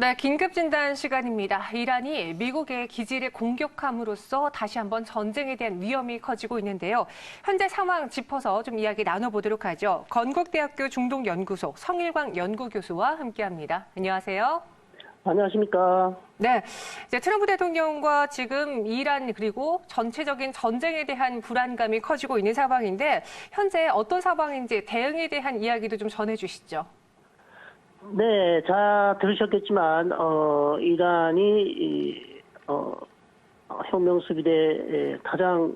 네, 긴급진단 시간입니다. 이란이 미국의 기지를 공격함으로써 다시 한번 전쟁에 대한 위험이 커지고 있는데요. 현재 상황 짚어서 좀 이야기 나눠보도록 하죠. 건국대학교 중동연구소 성일광 연구교수와 함께합니다. 안녕하세요. 안녕하십니까. 네, 이제 트럼프 대통령과 지금 이란 그리고 전체적인 전쟁에 대한 불안감이 커지고 있는 상황인데 현재 어떤 상황인지 대응에 대한 이야기도 좀 전해주시죠. 네, 잘 들으셨겠지만, 이란이, 혁명수비대 가장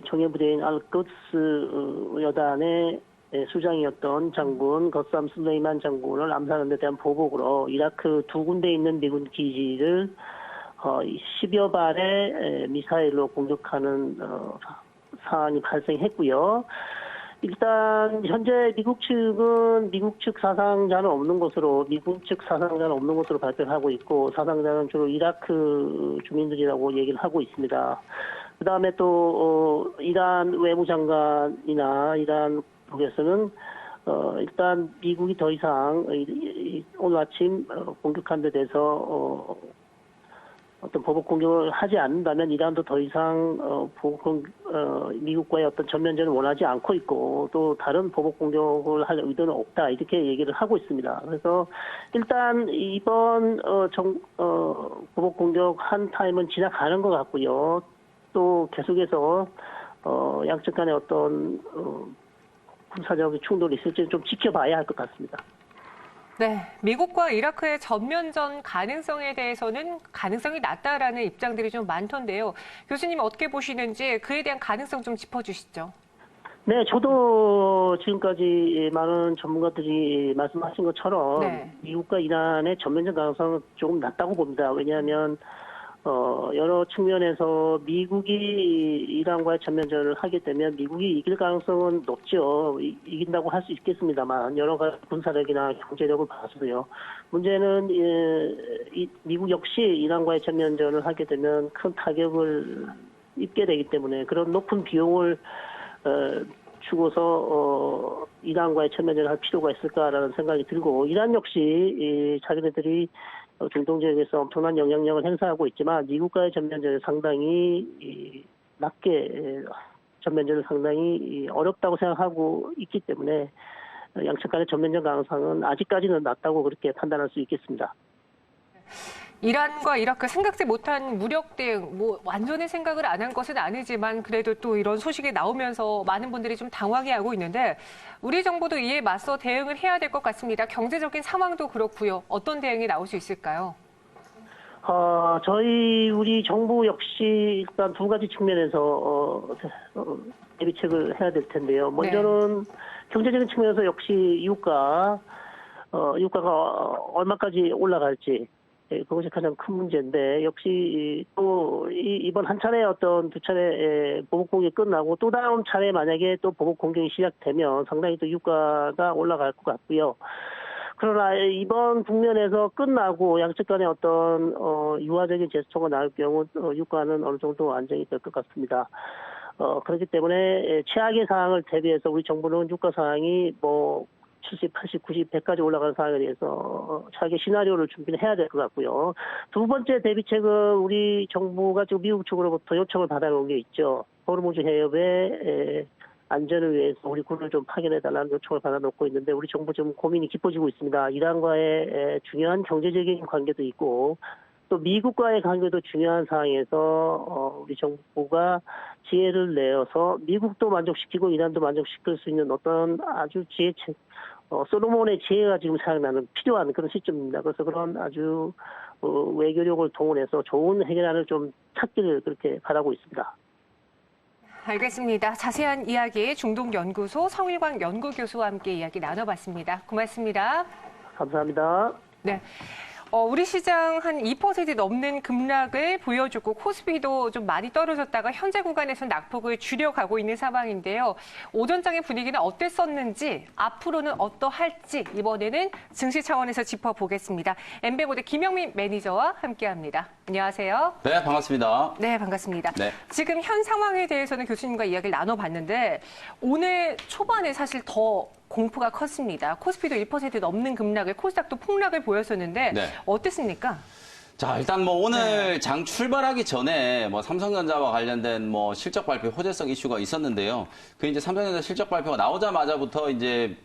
정예부대인 알꾸드스 여단의 수장이었던 장군, 거쌈 슬레이만 장군을 암살하는 데 대한 보복으로 이라크 두 군데 있는 미군 기지를 10여 발의 미사일로 공격하는 사안이 발생했고요. 일단 현재 미국 측 사상자는 없는 것으로 미국 측 사상자는 없는 것으로 발표를 하고 있고 사상자는 주로 이라크 주민들이라고 얘기를 하고 있습니다. 그다음에 또 이란 외무장관이나 이란 국에서는 일단 미국이 더 이상 오늘 아침 공격한 데 대해서 어떤 보복 공격을 하지 않는다면 이란도 더 이상 미국과의 어떤 전면전을 원하지 않고 있고 또 다른 보복 공격을 할 의도는 없다 이렇게 얘기를 하고 있습니다. 그래서 일단 이번 보복 공격 한 타임은 지나가는 것 같고요. 또 계속해서 양측 간의 어떤 군사적 충돌이 있을지는 좀 지켜봐야 할 것 같습니다. 네, 미국과 이라크의 전면전 가능성에 대해서는 가능성이 낮다라는 입장들이 좀 많던데요. 교수님 어떻게 보시는지 그에 대한 가능성 좀 짚어주시죠. 네, 저도 지금까지 많은 전문가들이 말씀하신 것처럼 네. 미국과 이란의 전면전 가능성은 조금 낮다고 봅니다. 왜냐하면 여러 측면에서 미국이 이란과의 전면전을 하게 되면 미국이 이길 가능성은 높죠. 이긴다고 할 수 있겠습니다만 여러 가지 군사력이나 경제력을 봐서도요. 문제는 미국 역시 이란과의 전면전을 하게 되면 큰 타격을 입게 되기 때문에 그런 높은 비용을 주고서 이란과의 전면전을 할 필요가 있을까라는 생각이 들고 이란 역시 자기네들이 중동 지역에서 엄청난 영향력을 행사하고 있지만 미국과의 전면전을 상당히 낮게 전면전을 상당히 어렵다고 생각하고 있기 때문에 양측 간의 전면전 가능성은 아직까지는 낮다고 그렇게 판단할 수 있겠습니다. 이란과 이라크 생각지 못한 무력 대응, 완전히 생각을 안 한 것은 아니지만 그래도 또 이런 소식이 나오면서 많은 분들이 좀 당황해하고 있는데 우리 정부도 이에 맞서 대응을 해야 될 것 같습니다. 경제적인 상황도 그렇고요. 어떤 대응이 나올 수 있을까요? 우리 정부 역시 일단 두 가지 측면에서 대비책을 해야 될 텐데요. 먼저는 네. 경제적인 측면에서 역시 유가가 얼마까지 올라갈지 그것이 가장 큰 문제인데 역시 또 이번 한 차례 두 차례 보복 공격이 끝나고 또 다음 차례 만약에 또 보복 공격이 시작되면 상당히 또 유가가 올라갈 것 같고요. 그러나 이번 국면에서 끝나고 양측 간의 어떤 유화적인 제스처가 나올 경우 유가는 어느 정도 안정이 될 것 같습니다. 그렇기 때문에 최악의 상황을 대비해서 우리 정부는 유가 상황이 70, 80, 90, 100까지 올라가는 상황에 대해서 차기 시나리오를 준비를 해야 될 것 같고요. 두 번째 대비책은 우리 정부가 지금 미국 측으로부터 요청을 받아놓은 게 있죠. 호르무즈 해협의 안전을 위해서 우리 군을 좀 파견해달라는 요청을 받아놓고 있는데 우리 정부 지금 고민이 깊어지고 있습니다. 이란과의 중요한 경제적인 관계도 있고 또 미국과의 관계도 중요한 상황에서 우리 정부가 지혜를 내어서 미국도 만족시키고 이란도 만족시킬 수 있는 어떤 아주 솔로몬의 지혜가 지금 생각나는 필요한 그런 시점입니다. 그래서 그런 아주 외교력을 동원해서 좋은 해결안을 좀 찾기를 그렇게 바라고 있습니다. 알겠습니다. 자세한 이야기 중동연구소 성일광 연구교수와 함께 이야기 나눠봤습니다. 고맙습니다. 감사합니다. 네. 우리 시장 한 2% 넘는 급락을 보여주고 코스피도 좀 많이 떨어졌다가 현재 구간에서 낙폭을 줄여가고 있는 상황인데요. 오전장의 분위기는 어땠었는지 앞으로는 어떠할지 이번에는 증시 차원에서 짚어보겠습니다. 엠베고대 김영민 매니저와 함께합니다. 안녕하세요. 네, 반갑습니다. 네, 반갑습니다. 네. 지금 현 상황에 대해서는 교수님과 이야기를 나눠봤는데 오늘 초반에 사실 더 공포가 컸습니다. 코스피도 1% 넘는 급락을, 코스닥도 폭락을 보였었는데 네. 어땠습니까? 자, 일단 뭐 오늘 장 출발하기 전에 뭐 삼성전자와 관련된 뭐 실적 발표 호재성 이슈가 있었는데요. 그 이제 삼성전자 실적 발표가 나오자마자부터 이제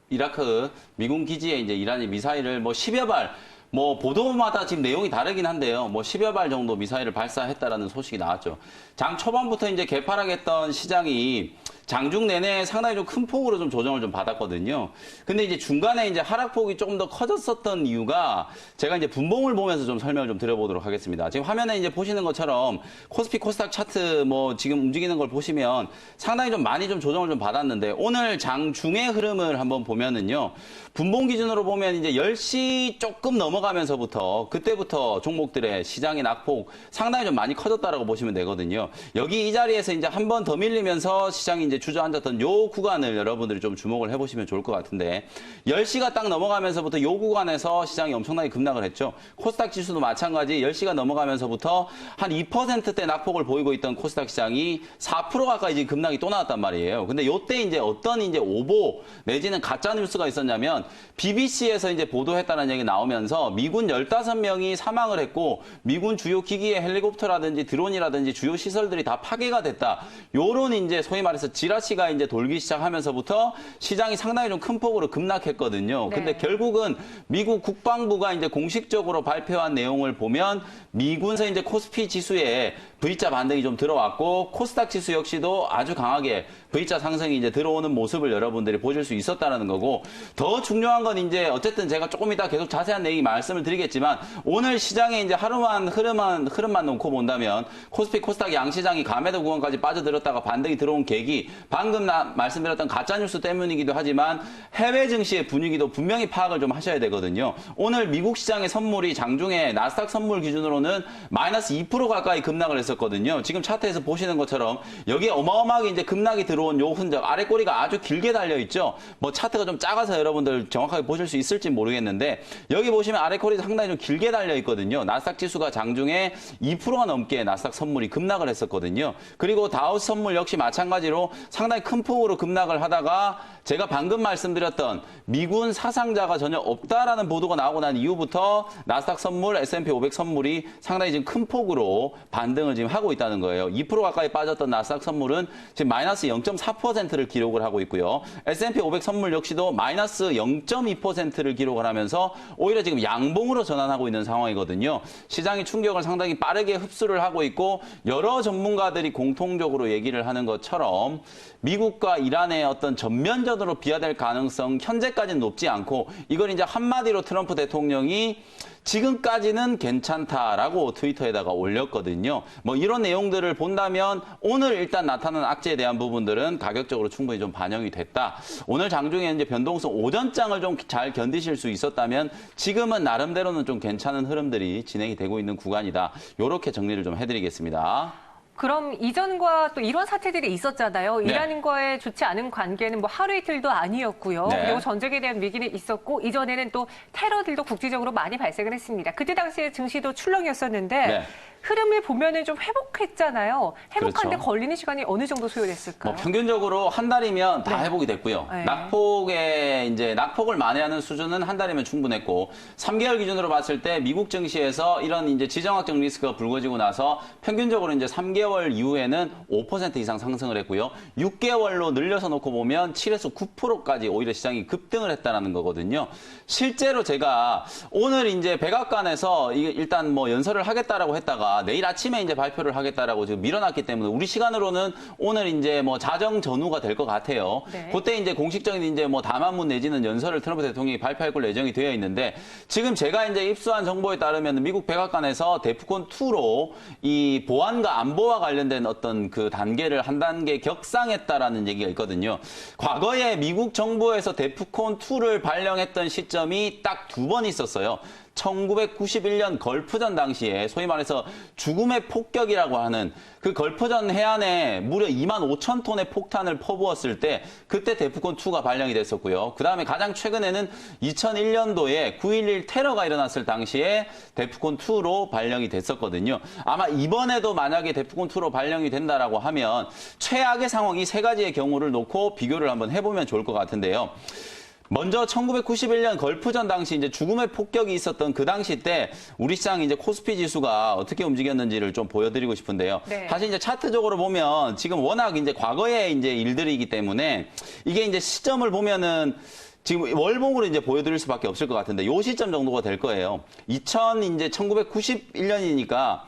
이라크 미군 기지에 이제 이란이 미사일을 뭐 10여 발, 뭐 보도마다 지금 내용이 다르긴 한데요. 뭐 10여 발 정도 미사일을 발사했다라는 소식이 나왔죠. 장 초반부터 이제 개파락했던 시장이 장중 내내 상당히 좀 큰 폭으로 좀 조정을 좀 받았거든요. 근데 이제 중간에 이제 하락폭이 조금 더 커졌었던 이유가 제가 이제 분봉을 보면서 좀 설명을 좀 드려보도록 하겠습니다. 지금 화면에 이제 보시는 것처럼 코스피 코스닥 차트 뭐 지금 움직이는 걸 보시면 상당히 좀 많이 좀 조정을 좀 받았는데 오늘 장중의 흐름을 한번 보면은요. 분봉 기준으로 보면 이제 10시 조금 넘어가면서부터 그때부터 종목들의 시장의 낙폭 상당히 좀 많이 커졌다라고 보시면 되거든요. 여기 이 자리에서 이제 한 번 더 밀리면서 시장이 이제 주저앉았던 요 구간을 여러분들이 좀 주목을 해보시면 좋을 것 같은데 10시가 딱 넘어가면서부터 요 구간에서 시장이 엄청나게 급락을 했죠. 코스닥 지수도 마찬가지 10시가 넘어가면서부터 한 2%대 낙폭을 보이고 있던 코스닥 시장이 4% 가까이 지금 급락이 또 나왔단 말이에요. 근데 요때 이제 어떤 이제 오보 내지는 가짜 뉴스가 있었냐면 BBC에서 이제 보도했다는 얘기 나오면서 미군 15명이 사망을 했고 미군 주요 기기의 헬리콥터라든지 드론이라든지 주요 시설들이 다 파괴가 됐다. 요런 이제 소위 말해서 지라시가 이제 돌기 시작하면서부터 시장이 상당히 좀 큰 폭으로 급락했거든요. 네. 근데 결국은 미국 국방부가 이제 공식적으로 발표한 내용을 보면 미군서 이제 코스피 지수에 V자 반등이 좀 들어왔고 코스닥 지수 역시도 아주 강하게 V자 상승이 이제 들어오는 모습을 여러분들이 보실 수 있었다는 거고 더 중요한 건 이제 어쨌든 제가 조금 이따 계속 자세한 내용 말씀을 드리겠지만 오늘 시장의 이제 하루만 흐름만 놓고 본다면 코스피 코스닥 양시장이 감매도 구간까지 빠져들었다가 반등이 들어온 계기 방금 말씀드렸던 가짜 뉴스 때문이기도 하지만 해외 증시의 분위기도 분명히 파악을 좀 하셔야 되거든요. 오늘 미국 시장의 선물이 장중에 나스닥 선물 기준으로는 마이너스 2% 가까이 급락을 했었거든요. 지금 차트에서 보시는 것처럼 여기에 어마어마하게 이제 급락이 들어온 요 흔적 아래 꼬리가 아주 길게 달려 있죠. 뭐 차트가 좀 작아서 여러분들 정확하게 보실 수 있을지 모르겠는데 여기 보시면 아래 꼬리 상당히 좀 길게 달려 있거든요. 나스닥 지수가 장중에 2%가 넘게 나스닥 선물이 급락을 했었거든요. 그리고 다우스 선물 역시 마찬가지로 상당히 큰 폭으로 급락을 하다가 제가 방금 말씀드렸던 미군 사상자가 전혀 없다라는 보도가 나오고 난 이후부터 나스닥 선물, S&P 500 선물이 상당히 지금 큰 폭으로 반등을 지금 하고 있다는 거예요. 2% 가까이 빠졌던 나스닥 선물은 지금 마이너스 0.4%를 기록을 하고 있고요. S&P 500 선물 역시도 마이너스 0.2%를 기록을 하면서 오히려 지금 양봉으로 전환하고 있는 상황이거든요. 시장이 충격을 상당히 빠르게 흡수를 하고 있고 여러 전문가들이 공통적으로 얘기를 하는 것처럼 미국과 이란의 어떤 전면전으로 비화될 가능성 현재까지는 높지 않고 이걸 이제 한마디로 트럼프 대통령이 지금까지는 괜찮다라고 트위터에다가 올렸거든요. 뭐 이런 내용들을 본다면 오늘 일단 나타난 악재에 대한 부분들은 가격적으로 충분히 좀 반영이 됐다. 오늘 장중에 이제 변동성 오전장을 좀 잘 견디실 수 있었다면 지금은 나름대로는 좀 괜찮은 흐름들이 진행이 되고 있는 구간이다. 이렇게 정리를 좀 해드리겠습니다. 그럼 이전과 또 이런 사태들이 있었잖아요. 네. 이란과의 좋지 않은 관계는 뭐 하루 이틀도 아니었고요. 네. 그리고 전쟁에 대한 위기는 있었고 이전에는 또 테러들도 국제적으로 많이 발생을 했습니다. 그때 당시에 증시도 출렁이었었는데 네. 흐름을 보면은 좀 회복했잖아요. 회복하는데 그렇죠. 걸리는 시간이 어느 정도 소요됐을까요? 뭐 평균적으로 한 달이면 다 네. 회복이 됐고요. 네. 낙폭을 만회하는 수준은 한 달이면 충분했고 3개월 기준으로 봤을 때 미국 증시에서 이런 이제 지정학적 리스크가 불거지고 나서 평균적으로 이제 3개월 이후에는 5% 이상 상승을 했고요. 6개월로 늘려서 놓고 보면 7에서 9%까지 오히려 시장이 급등을 했다는 거거든요. 실제로 제가 오늘 이제 백악관에서 일단 뭐 연설을 하겠다라고 했다가 내일 아침에 이제 발표를 하겠다라고 지금 밀어놨기 때문에 우리 시간으로는 오늘 이제 뭐 자정 전후가 될 것 같아요. 네. 그때 이제 공식적인 이제 뭐 담화문 내지는 연설을 트럼프 대통령이 발표할 걸로 예정이 되어 있는데 지금 제가 이제 입수한 정보에 따르면 미국 백악관에서 데프콘 2로 이 보안과 안보와 관련된 어떤 그 단계를 한 단계 격상했다라는 얘기가 있거든요. 과거에 미국 정부에서 데프콘 2를 발령했던 시점이 딱 2번 있었어요. 1991년 걸프전 당시에 소위 말해서 죽음의 폭격이라고 하는 그 걸프전 해안에 무려 2만 5천 톤의 폭탄을 퍼부었을 때 그때 데프콘2가 발령이 됐었고요. 그 다음에 가장 최근에는 2001년도에 9.11 테러가 일어났을 당시에 데프콘2로 발령이 됐었거든요. 아마 이번에도 만약에 데프콘2로 발령이 된다라고 하면 최악의 상황 이 세 가지의 경우를 놓고 비교를 한번 해보면 좋을 것 같은데요. 먼저 1991년 걸프전 당시 이제 죽음의 폭격이 있었던 그 당시 때 우리 시장 이제 코스피 지수가 어떻게 움직였는지를 좀 보여드리고 싶은데요. 네. 사실 이제 차트적으로 보면 지금 워낙 이제 과거의 이제 일들이기 때문에 이게 이제 시점을 보면은 지금 월봉으로 이제 보여드릴 수밖에 없을 것 같은데 요 시점 정도가 될 거예요. 1991년이니까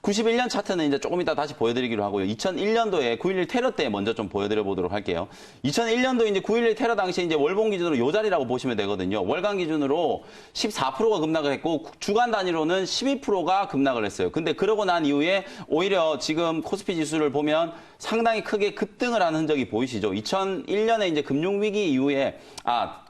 91년 차트는 이제 조금 이따 다시 보여드리기로 하고요. 2001년도에 9.11 테러 때 먼저 좀 보여드려 보도록 할게요. 2001년도 이제 9.11 테러 당시 이제 월봉 기준으로 요 자리라고 보시면 되거든요. 월간 기준으로 14%가 급락을 했고 주간 단위로는 12%가 급락을 했어요. 근데 그러고 난 이후에 오히려 지금 코스피 지수를 보면 상당히 크게 급등을 한 흔적이 보이시죠. 2001년에 이제 금융위기 이후에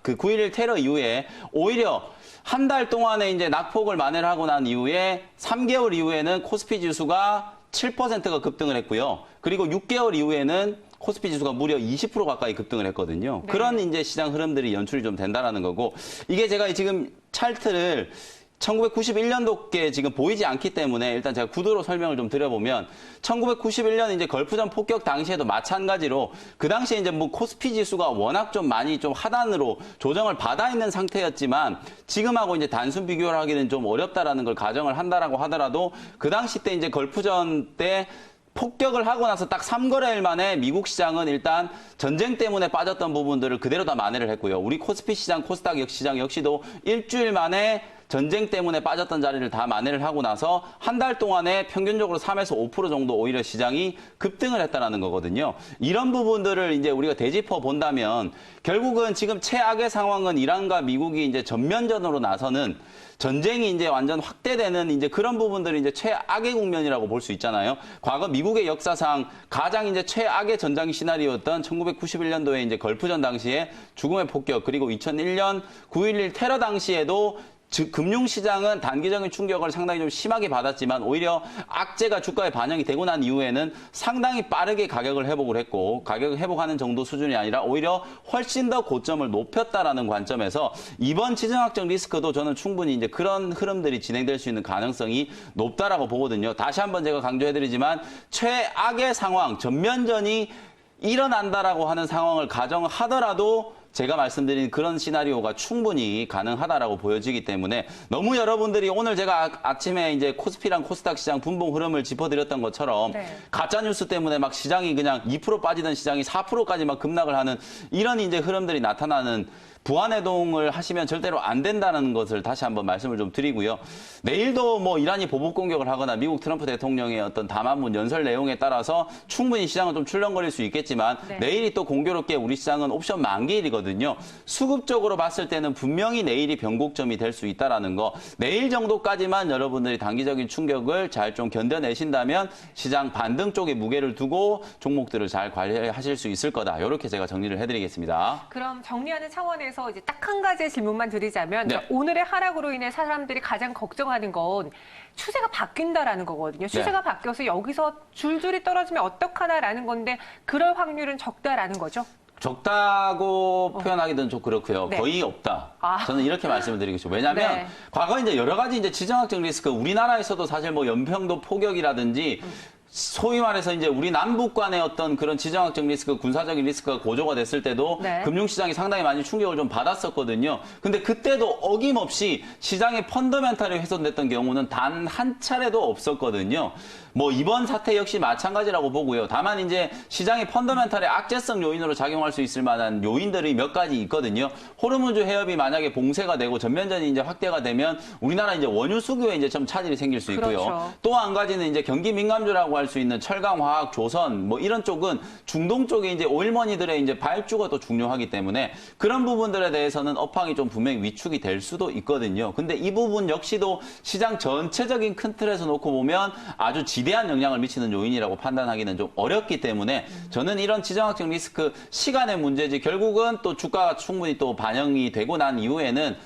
그 9.11 테러 이후에 오히려 한 달 동안에 이제 낙폭을 만회를 하고 난 이후에 3개월 이후에는 코스피 지수가 7%가 급등을 했고요. 그리고 6개월 이후에는 코스피 지수가 무려 20% 가까이 급등을 했거든요. 네. 그런 이제 시장 흐름들이 연출이 좀 된다라는 거고 이게 제가 지금 차트를 1991년도께 지금 보이지 않기 때문에 일단 제가 구도로 설명을 좀 드려보면 1991년 이제 걸프전 폭격 당시에도 마찬가지로 그 당시에 이제 뭐 코스피 지수가 워낙 좀 많이 좀 하단으로 조정을 받아 있는 상태였지만 지금하고 이제 단순 비교를 하기는 좀 어렵다라는 걸 가정을 한다라고 하더라도 그 당시 때 이제 걸프전 때 폭격을 하고 나서 딱 3거래일 만에 미국 시장은 일단 전쟁 때문에 빠졌던 부분들을 그대로 다 만회를 했고요. 우리 코스피 시장, 코스닥 시장 역시도 일주일 만에 전쟁 때문에 빠졌던 자리를 다 만회를 하고 나서 한 달 동안에 평균적으로 3에서 5% 정도 오히려 시장이 급등을 했다는 거거든요. 이런 부분들을 이제 우리가 되짚어 본다면 결국은 지금 최악의 상황은 이란과 미국이 이제 전면전으로 나서는 전쟁이 이제 완전 확대되는 이제 그런 부분들이 이제 최악의 국면이라고 볼 수 있잖아요. 과거 미국의 역사상 가장 이제 최악의 전장 시나리오였던 1991년도에 이제 걸프전 당시에 죽음의 폭격 그리고 2001년 9.11 테러 당시에도 즉 금융시장은 단기적인 충격을 상당히 좀 심하게 받았지만 오히려 악재가 주가에 반영이 되고 난 이후에는 상당히 빠르게 가격을 회복을 했고 가격을 회복하는 정도 수준이 아니라 오히려 훨씬 더 고점을 높였다라는 관점에서 이번 지정학적 리스크도 저는 충분히 이제 그런 흐름들이 진행될 수 있는 가능성이 높다라고 보거든요. 다시 한번 제가 강조해드리지만 최악의 상황, 전면전이 일어난다라고 하는 상황을 가정하더라도 제가 말씀드린 그런 시나리오가 충분히 가능하다라고 보여지기 때문에 너무 여러분들이 오늘 제가 아침에 이제 코스피랑 코스닥 시장 분봉 흐름을 짚어드렸던 것처럼 네. 가짜 뉴스 때문에 막 시장이 그냥 2% 빠지던 시장이 4%까지 막 급락을 하는 이런 이제 흐름들이 나타나는 부안해동을 하시면 절대로 안 된다는 것을 다시 한번 말씀을 좀 드리고요. 내일도 뭐 이란이 보복 공격을 하거나 미국 트럼프 대통령의 어떤 담화문 연설 내용에 따라서 충분히 시장은 좀 출렁거릴 수 있겠지만 네. 내일이 또 공교롭게 우리 시장은 옵션 만기일이거든요. 수급적으로 봤을 때는 분명히 내일이 변곡점이 될 수 있다라는 거. 내일 정도까지만 여러분들이 단기적인 충격을 잘 좀 견뎌내신다면 시장 반등 쪽에 무게를 두고 종목들을 잘 관리하실 수 있을 거다. 이렇게 제가 정리를 해드리겠습니다. 그럼 정리하는 차원에서 이제 딱 한 가지 질문만 드리자면 네. 그러니까 오늘의 하락으로 인해 사람들이 가장 걱정하는 건 추세가 바뀐다라는 거거든요. 추세가 바뀌어서 여기서 줄줄이 떨어지면 어떡하나라는 건데 그럴 확률은 적다라는 거죠. 적다고 표현하기는 좀 그렇고요. 네. 거의 없다. 아. 저는 이렇게 말씀을 드리고 싶어요. 왜냐하면 네. 과거 이제 여러 가지 이제 지정학적 리스크, 우리나라에서도 사실 뭐 연평도 포격이라든지 소위 말해서 이제 우리 남북 간의 어떤 그런 지정학적 리스크, 군사적인 리스크가 고조가 됐을 때도 네. 금융시장이 상당히 많이 충격을 좀 받았었거든요. 근데 그때도 어김없이 시장의 펀더멘탈이 훼손됐던 경우는 단 한 차례도 없었거든요. 뭐 이번 사태 역시 마찬가지라고 보고요. 다만 이제 시장의 펀더멘탈의 악재성 요인으로 작용할 수 있을 만한 요인들이 몇 가지 있거든요. 호르무즈 해협이 만약에 봉쇄가 되고 전면전이 이제 확대가 되면 우리나라 이제 원유 수교에 이제 좀 차질이 생길 수 있고요. 그렇죠. 또 한 가지는 이제 경기 민감주라고 할 수 있는 철강, 화학, 조선 뭐 이런 쪽은 중동 쪽에 이제 오일머니들의 이제 발주가 또 중요하기 때문에 그런 부분들에 대해서는 업황이 좀 분명히 위축이 될 수도 있거든요. 근데 이 부분 역시도 시장 전체적인 큰 틀에서 놓고 보면 아주 지대한 영향을 미치는 요인이라고 판단하기는 좀 어렵기 때문에 저는 이런 지정학적 리스크 시간의 문제지 결국은 또 주가가 충분히 또 반영이 되고 난 이후에는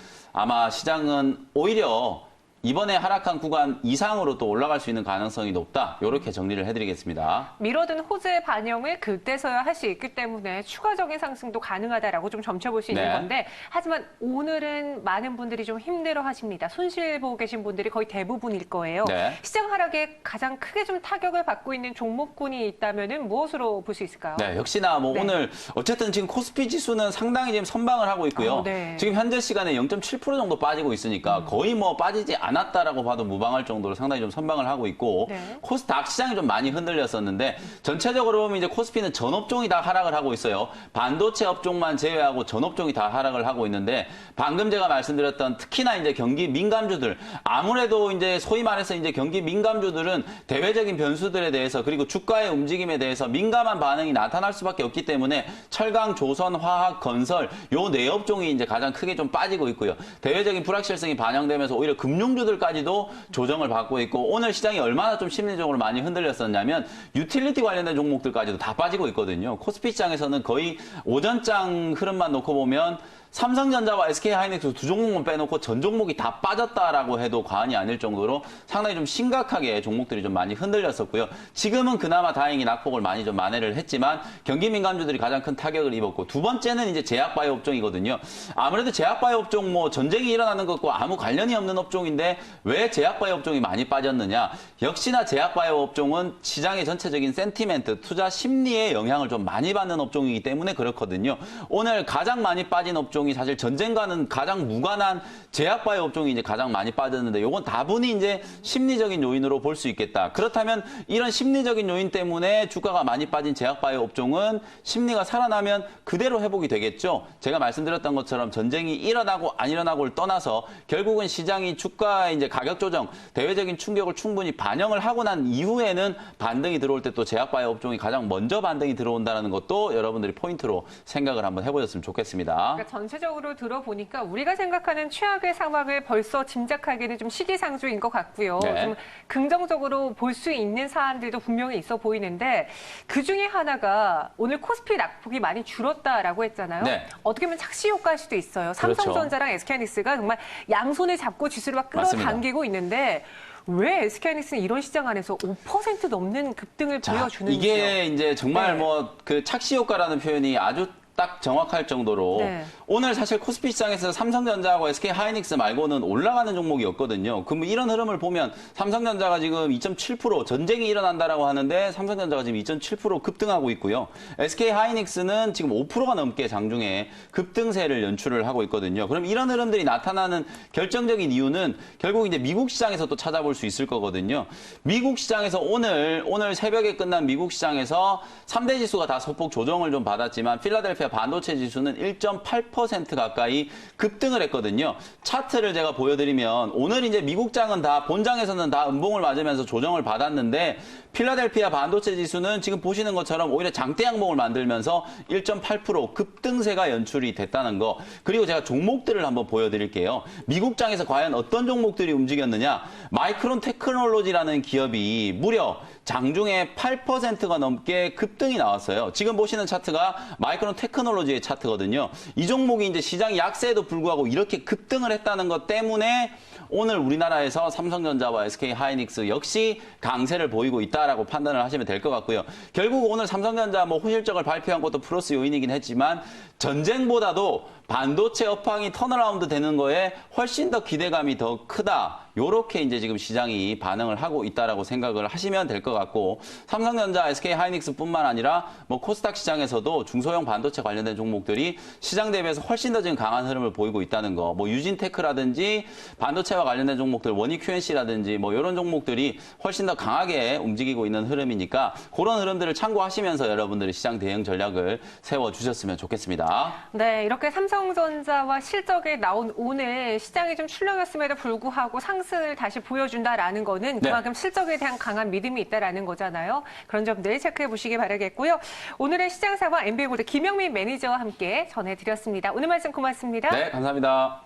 아마 시장은 오히려 이번에 하락한 구간 이상으로 또 올라갈 수 있는 가능성이 높다. 이렇게 정리를 해드리겠습니다. 미뤄둔 호재의 반영을 그때서야 할 수 있기 때문에 추가적인 상승도 가능하다라고 좀 점쳐볼 수 있는 네. 건데 하지만 오늘은 많은 분들이 좀 힘들어 하십니다. 손실 보고 계신 분들이 거의 대부분일 거예요. 네. 시장 하락에 가장 크게 좀 타격을 받고 있는 종목군이 있다면 무엇으로 볼 수 있을까요? 네, 역시나 뭐 네. 오늘 어쨌든 지금 코스피 지수는 상당히 지금 선방을 하고 있고요. 네. 지금 현재 시간에 0.7% 정도 빠지고 있으니까 거의 뭐 빠지지 않았다라고 봐도 무방할 정도로 상당히 좀 선방을 하고 있고 네. 코스닥 시장이 좀 많이 흔들렸었는데 전체적으로 보면 이제 코스피는 전 업종이 다 하락을 하고 있어요. 반도체 업종만 제외하고 전 업종이 다 하락을 하고 있는데 방금 제가 말씀드렸던 특히나 이제 경기 민감주들 아무래도 이제 소위 말해서 이제 경기 민감주들은 대외적인 변수들에 대해서 그리고 주가의 움직임에 대해서 민감한 반응이 나타날 수밖에 없기 때문에 철강, 조선, 화학, 건설 요 네 업종이 이제 가장 크게 좀 빠지고 있고요. 대외적인 불확실성이 반영되면서 오히려 금융주들까지도 조정을 받고 있고 오늘 시장이 얼마나 좀 심리적으로 많이 흔들렸었냐면 유틸리티 관련된 종목들까지도 다 빠지고 있거든요. 코스피 시장에서는 거의 오전장 흐름만 놓고 보면 삼성전자와 SK하이닉스 두 종목만 빼놓고 전 종목이 다 빠졌다라고 해도 과언이 아닐 정도로 상당히 좀 심각하게 종목들이 좀 많이 흔들렸었고요. 지금은 그나마 다행히 낙폭을 많이 좀 만회를 했지만 경기 민감주들이 가장 큰 타격을 입었고 두 번째는 이제 제약바이오 업종이거든요. 아무래도 제약바이오 업종 뭐 전쟁이 일어나는 것과 아무 관련이 없는 업종인데 왜 제약바이오 업종이 많이 빠졌느냐? 역시나 제약바이오 업종은 시장의 전체적인 센티멘트, 투자 심리에 영향을 좀 많이 받는 업종이기 때문에 그렇거든요. 오늘 가장 많이 빠진 업종이 사실 전쟁과는 가장 무관한 제약바이오 업종이 이제 가장 많이 빠졌는데 이건 다분히 이제 심리적인 요인으로 볼 수 있겠다. 그렇다면 이런 심리적인 요인 때문에 주가가 많이 빠진 제약바이오 업종은 심리가 살아나면 그대로 회복이 되겠죠. 제가 말씀드렸던 것처럼 전쟁이 일어나고 안 일어나고를 떠나서 결국은 시장이 주가의 이제 가격 조정, 대외적인 충격을 충분히 반영을 하고 난 이후에는 반등이 들어올 때 또 제약바이오 업종이 가장 먼저 반등이 들어온다는 것도 여러분들이 포인트로 생각을 한번 해보셨으면 좋겠습니다. 그러니까 전체적으로 들어보니까 우리가 생각하는 최악의 상황을 벌써 짐작하기는 좀 시기상조인 것 같고요. 네. 좀 긍정적으로 볼 수 있는 사안들도 분명히 있어 보이는데 그중에 하나가 오늘 코스피 낙폭이 많이 줄었다라고 했잖아요. 네. 어떻게 보면 착시 효과일 수도 있어요. 삼성전자랑 SK하이닉스가 정말 양손을 잡고 지수를 막 끌어당기고 있는데 왜 SK하이닉스는 이런 시장 안에서 5% 넘는 급등을 보여주는지요? 이게 이제 정말 네. 뭐 그 착시 효과라는 표현이 아주 딱 정확할 정도로 네. 오늘 사실 코스피 시장에서 삼성전자하고 SK하이닉스 말고는 올라가는 종목이 없거든요. 그럼 이런 흐름을 보면 삼성전자가 지금 2.7% 전쟁이 일어난다라고 하는데 삼성전자가 지금 2.7% 급등하고 있고요. SK하이닉스는 지금 5%가 넘게 장중에 급등세를 연출을 하고 있거든요. 그럼 이런 흐름들이 나타나는 결정적인 이유는 결국 이제 미국 시장에서 또 찾아볼 수 있을 거거든요. 미국 시장에서 오늘 새벽에 끝난 미국 시장에서 3대 지수가 다 소폭 조정을 좀 받았지만 필라델피아 반도체 지수는 1.8% 가까이 급등을 했거든요. 차트를 제가 보여드리면 오늘 이제 미국장은 다 본장에서는 다 음봉을 맞으면서 조정을 받았는데 필라델피아 반도체 지수는 지금 보시는 것처럼 오히려 장대 양봉을 만들면서 1.8% 급등세가 연출이 됐다는 거. 그리고 제가 종목들을 한번 보여드릴게요. 미국장에서 과연 어떤 종목들이 움직였느냐? 마이크론 테크놀로지라는 기업이 무려 장중에 8%가 넘게 급등이 나왔어요. 지금 보시는 차트가 마이크론 테크놀로지의 차트거든요. 이 종목이 이제 시장 약세에도 불구하고 이렇게 급등을 했다는 것 때문에 오늘 우리나라에서 삼성전자와 SK하이닉스 역시 강세를 보이고 있다라고 판단을 하시면 될 것 같고요. 결국 오늘 삼성전자 뭐 호실적을 발표한 것도 플러스 요인이긴 했지만 전쟁보다도 반도체 업황이 턴어라운드 되는 거에 훨씬 더 기대감이 더 크다. 요렇게 이제 지금 시장이 반응을 하고 있다라고 생각을 하시면 될 것 같고 삼성전자, SK하이닉스뿐만 아니라 뭐 코스닥 시장에서도 중소형 반도체 관련된 종목들이 시장 대비해서 훨씬 더 지금 강한 흐름을 보이고 있다는 거. 뭐 유진테크라든지 반도체와 관련된 종목들, 원익 QNC라든지 뭐 이런 종목들이 훨씬 더 강하게 움직이고 있는 흐름이니까 그런 흐름들을 참고하시면서 여러분들이 시장 대응 전략을 세워 주셨으면 좋겠습니다. 네, 이렇게 삼성전자와 실적에 나온 오늘 시장이 좀 출렁였음에도 불구하고 상승을 다시 보여준다라는 거는 그만큼 실적에 대한 강한 믿음이 있다라는 거잖아요. 그런 점들 체크해 보시기 바라겠고요. 오늘의 시장 상황 MB골드 김영민 매니저와 함께 전해드렸습니다. 오늘 말씀 고맙습니다. 네, 감사합니다.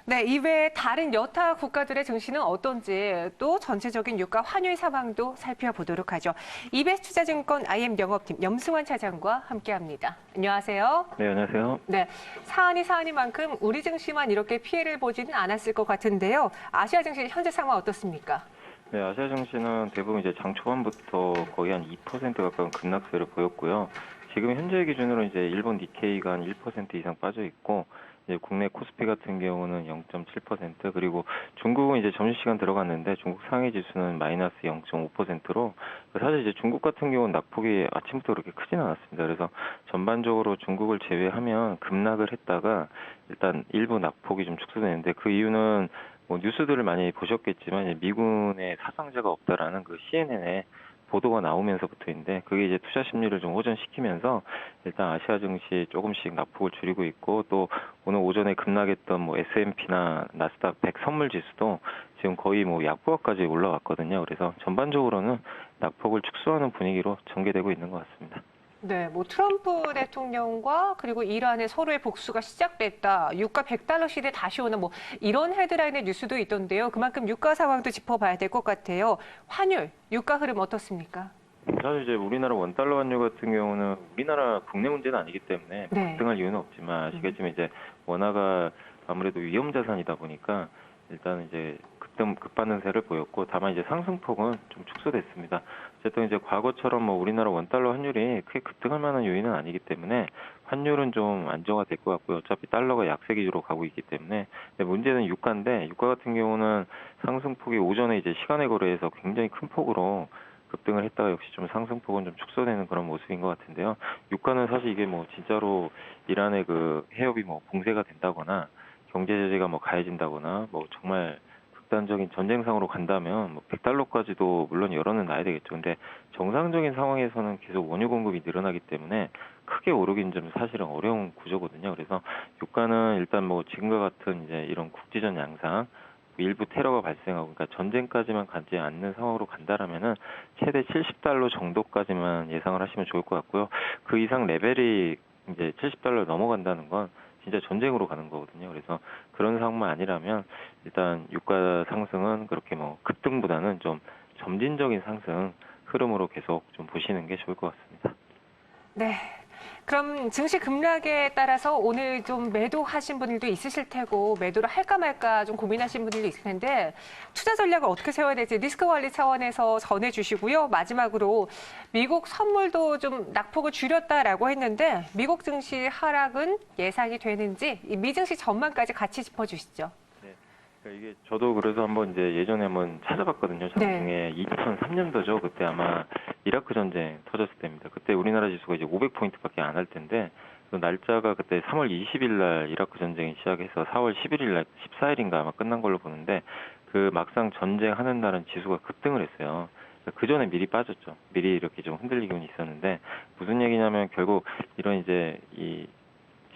네, 이외에 다른 여타 국가들의 증시는 어떤지 또 전체적인 유가 환율 상황도 살펴보도록 하죠. 이베스투자증권 IM 영업팀 염승환 차장과 함께합니다. 안녕하세요. 네, 안녕하세요. 네, 사안이만큼 우리 증시만 이렇게 피해를 보지는 않았을 것 같은데요. 아시아 증시 현재 상황 어떻습니까? 네, 아시아 증시는 대부분 이제 장 초반부터 거의 한 2% 가까운 급락세를 보였고요. 지금 현재 기준으로 이제 일본 니케이가 한 1% 이상 빠져 있고, 이제 국내 코스피 같은 경우는 0.7%, 그리고 중국은 이제 점심시간 들어갔는데 중국 상해 지수는 마이너스 0.5%로 사실 이제 중국 같은 경우는 낙폭이 아침부터 그렇게 크진 않았습니다. 그래서 전반적으로 중국을 제외하면 급락을 했다가 일단 일부 낙폭이 좀 축소되는데, 그 이유는 뭐 뉴스들을 많이 보셨겠지만 이제 미군의 사상자가 없다라는 그 CNN의 보도가 나오면서부터인데, 그게 이제 투자 심리를 좀 호전시키면서 일단 아시아 증시 조금씩 낙폭을 줄이고 있고, 또 오늘 오전에 급락했던 뭐 S&P나 나스닥 100 선물 지수도 지금 거의 뭐 약보합까지 올라왔거든요. 그래서 전반적으로는 낙폭을 축소하는 분위기로 전개되고 있는 것 같습니다. 네, 뭐 트럼프 대통령과 그리고 이란의 서로의 복수가 시작됐다. 유가 100달러 시대 다시 오는 뭐 이런 헤드라인의 뉴스도 있던데요. 그만큼 유가 상황도 짚어봐야 될 것 같아요. 환율, 유가 흐름 어떻습니까? 사실 이제 우리나라 원달러 환율 같은 경우는 우리나라 국내 문제는 아니기 때문에 네. 급등할 이유는 없지만, 아시겠지만 이제 원화가 아무래도 위험 자산이다 보니까 일단 이제 급반응세를 보였고, 다만 이제 상승폭은 좀 축소됐습니다. 어쨌든 이제 과거처럼 뭐 우리나라 원달러 환율이 크게 급등할 만한 요인은 아니기 때문에 환율은 좀 안정화될 것 같고요. 어차피 달러가 약세 기조로 가고 있기 때문에. 근데 문제는 유가인데, 유가 같은 경우는 상승폭이 오전에 이제 시간에 거래해서 굉장히 큰 폭으로 급등을 했다가 역시 좀 상승폭은 좀 축소되는 그런 모습인 것 같은데요. 유가는 사실 이게 뭐 진짜로 이란의 그 해협이 뭐 봉쇄가 된다거나 경제 제재가 뭐 가해진다거나 뭐 정말 극단적인 전쟁상으로 간다면 뭐 100달러까지도 물론 열어는 놔야 되겠죠. 근데 정상적인 상황에서는 계속 원유 공급이 늘어나기 때문에 크게 오르긴 좀 사실은 어려운 구조거든요. 그래서 유가는 일단 뭐 지금과 같은 이제 이런 국지전 양상, 일부 테러가 발생하고, 그러니까 전쟁까지만 가지 않는 상황으로 간다라면은 최대 70달러 정도까지만 예상을 하시면 좋을 것 같고요. 그 이상 레벨이 이제 70달러 넘어간다는 건 진짜 전쟁으로 가는 거거든요. 그래서 그런 상황만 아니라면 일단 유가 상승은 그렇게 뭐 급등보다는 좀 점진적인 상승 흐름으로 계속 좀 보시는 게 좋을 것 같습니다. 네. 그럼 증시 급락에 따라서 오늘 좀 매도하신 분들도 있으실 테고, 매도를 할까 말까 좀 고민하신 분들도 있을 텐데, 투자 전략을 어떻게 세워야 될지 리스크 관리 차원에서 전해주시고요. 마지막으로 미국 선물도 좀 낙폭을 줄였다라고 했는데, 미국 증시 하락은 예상이 되는지 이 미증시 전망까지 같이 짚어주시죠. 그러니까 이게 저도 그래서 한번 이제 예전에 한번 찾아봤거든요. 장중에 2003년도죠. 그때 아마 이라크 전쟁 터졌을 때입니다. 그때 우리나라 지수가 이제 500포인트밖에 안 할 텐데, 그 날짜가 그때 3월 20일 날 이라크 전쟁이 시작해서 4월 11일 날 14일인가 아마 끝난 걸로 보는데, 그 막상 전쟁하는 날은 지수가 급등을 했어요. 그 전에 미리 빠졌죠. 미리 이렇게 좀 흔들리곤 있었는데, 무슨 얘기냐면 결국 이런 이제 이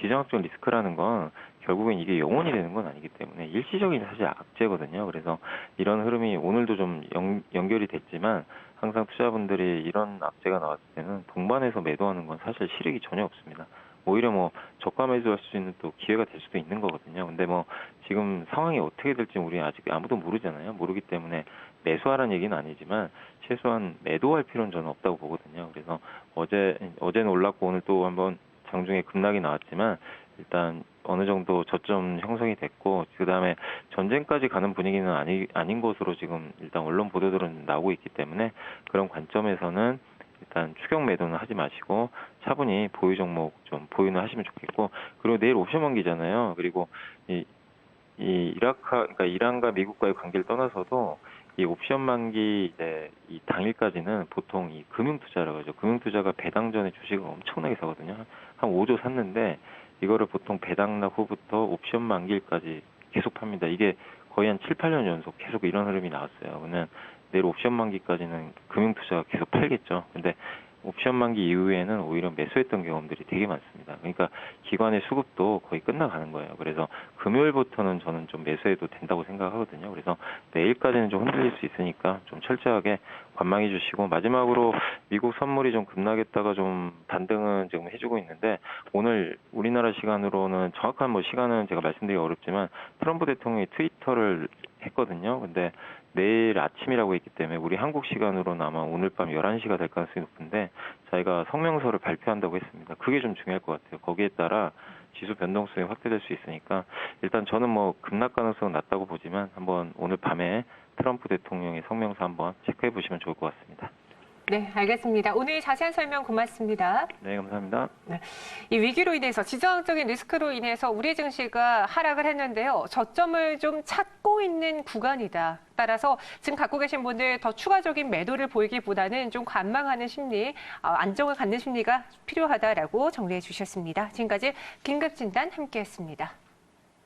지정학적 리스크라는 건 결국엔 이게 영원히 되는 건 아니기 때문에 일시적인 사실 악재거든요. 그래서 이런 흐름이 오늘도 좀 연결이 됐지만, 항상 투자분들이 이런 악재가 나왔을 때는 동반해서 매도하는 건 사실 실익이 전혀 없습니다. 오히려 뭐 저가 매수할 수 있는 또 기회가 될 수도 있는 거거든요. 근데 뭐 지금 상황이 어떻게 될지 우리 아직 아무도 모르잖아요. 모르기 때문에 매수하라는 얘기는 아니지만 최소한 매도할 필요는 저는 없다고 보거든요. 그래서 어제는 올랐고 오늘 또 한번 장중에 급락이 나왔지만, 일단 어느 정도 저점 형성이 됐고, 그 다음에 전쟁까지 가는 분위기는 아닌 것으로 지금 일단 언론 보도들은 나오고 있기 때문에, 그런 관점에서는 일단 추격 매도는 하지 마시고 차분히 보유 종목 좀 보유는 하시면 좋겠고, 그리고 내일 옵션 만기잖아요. 그리고 그러니까 이란과 미국과의 관계를 떠나서도 이 옵션 만기 이제 이 당일까지는 보통 이 금융 투자라고 하죠. 금융 투자가 배당 전에 주식을 엄청나게 사거든요. 한 5조 샀는데 이거를 보통 배당 날 후부터 옵션 만기일까지 계속 팝니다. 이게 거의 한 7, 8년 연속 계속 이런 흐름이 나왔어요. 그러면 내일 옵션 만기까지는 금융 투자가 계속 팔겠죠. 근데 옵션 만기 이후에는 오히려 매수했던 경험들이 되게 많습니다. 그러니까 기관의 수급도 거의 끝나가는 거예요. 그래서 금요일부터는 저는 좀 매수해도 된다고 생각하거든요. 그래서 내일까지는 좀 흔들릴 수 있으니까 좀 철저하게 관망해 주시고, 마지막으로 미국 선물이 좀 급락했다가 좀 반등은 지금 해주고 있는데, 오늘 우리나라 시간으로는 정확한 뭐 시간은 제가 말씀드리기 어렵지만 트럼프 대통령이 트위터를 했거든요. 근데 내일 아침이라고 했기 때문에 우리 한국 시간으로는 아마 오늘 밤 11시가 될 가능성이 높은데, 자기가 성명서를 발표한다고 했습니다. 그게 좀 중요할 것 같아요. 거기에 따라 지수 변동성이 확대될 수 있으니까 일단 저는 뭐 급락 가능성은 낮다고 보지만 한번 오늘 밤에 트럼프 대통령의 성명서 한번 체크해 보시면 좋을 것 같습니다. 네, 알겠습니다. 오늘 자세한 설명 고맙습니다. 네, 감사합니다. 이 위기로 인해서 지정학적인 리스크로 인해서 우리 증시가 하락을 했는데요. 저점을 좀 찾고 있는 구간이다. 따라서 지금 갖고 계신 분들 더 추가적인 매도를 보이기보다는 좀 관망하는 심리, 안정을 갖는 심리가 필요하다라고 정리해 주셨습니다. 지금까지 긴급진단 함께했습니다.